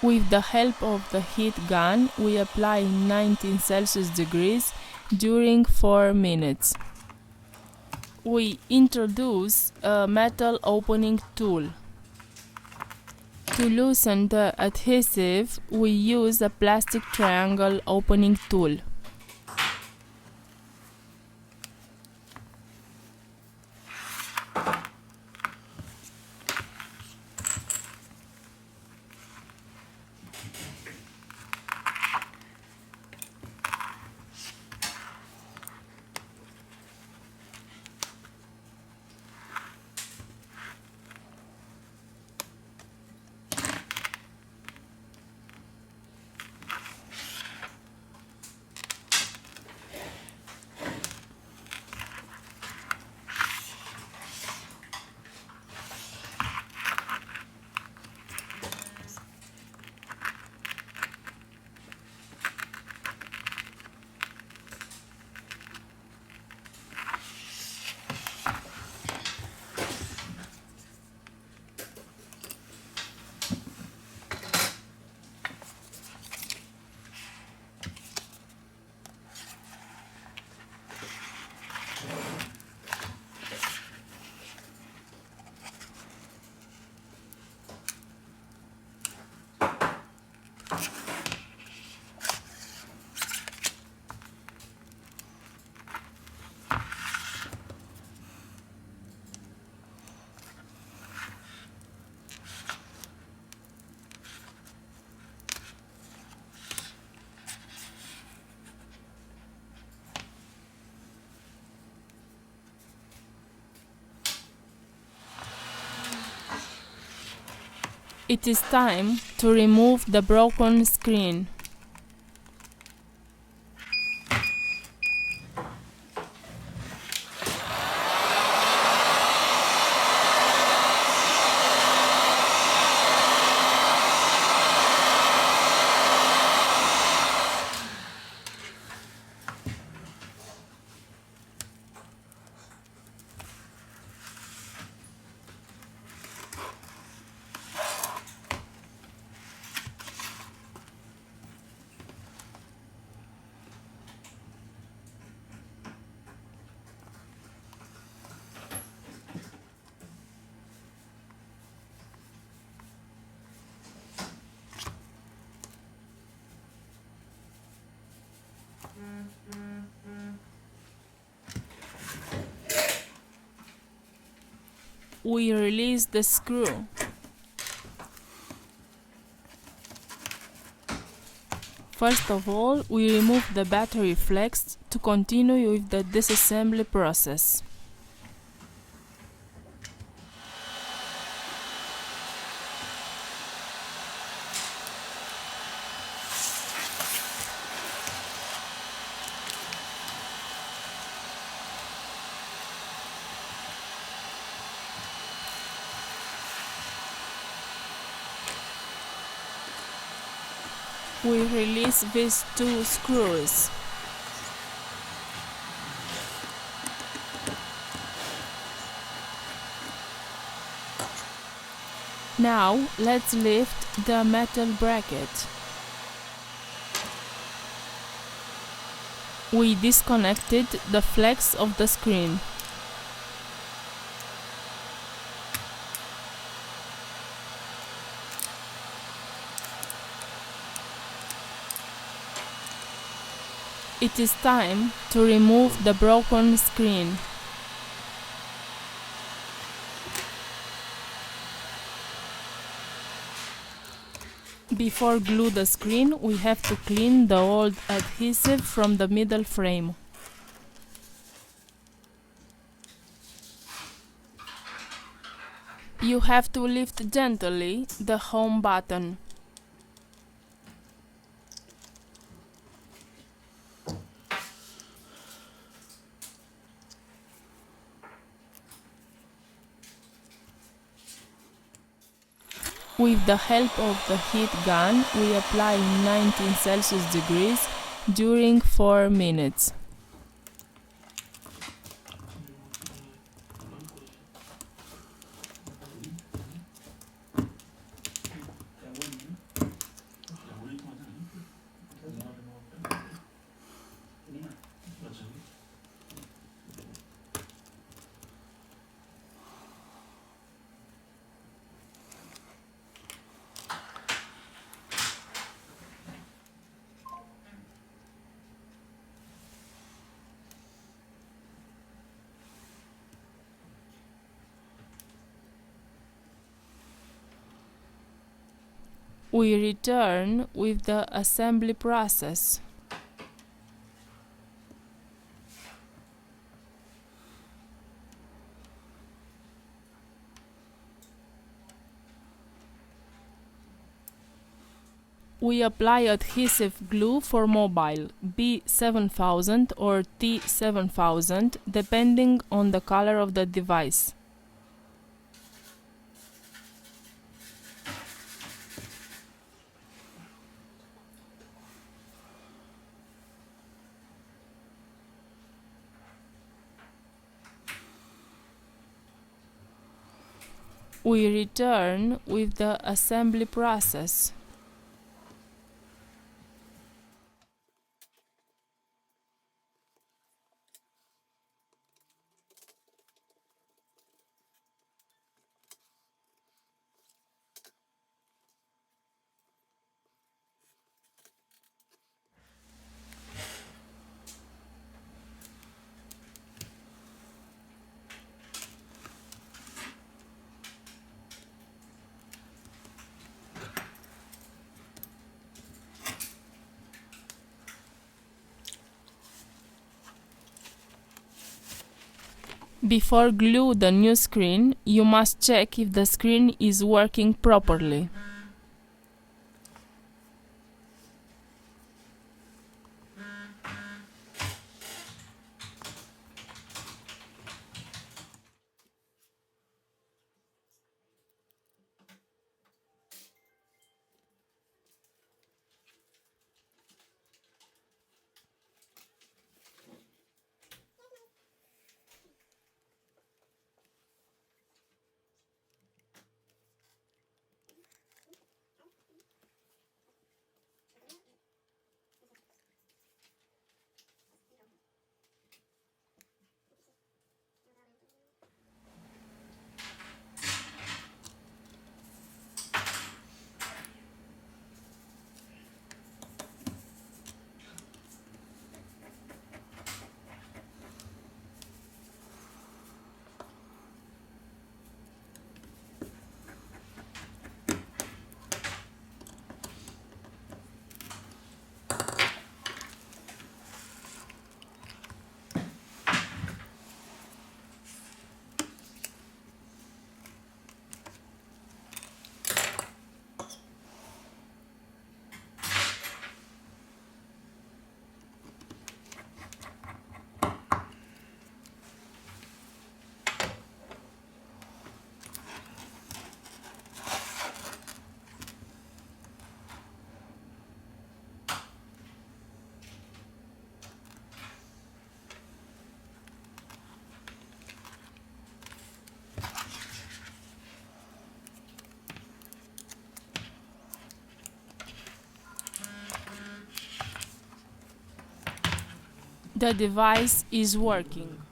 With the help of the heat gun, we apply 19 Celsius degrees during 4 minutes. We introduce a metal opening tool. To loosen the adhesive, we use a plastic triangle opening tool. It is time to remove the broken screen. We release the screw. First of all, we remove the battery flex to continue with the disassembly process. We release these two screws. Now let's lift the metal bracket. We disconnected the flex of the screen. It is time to remove the broken screen. Before glue the screen, we have to clean the old adhesive from the middle frame. You have to lift gently the home button. With the help of the heat gun, we apply 19 Celsius degrees during 4 minutes. We return with the assembly process. We apply adhesive glue for mobile B7000 or T7000 depending on the color of the device. We return with the assembly process. Before glue the new screen, you must check if the screen is working properly. The device is working.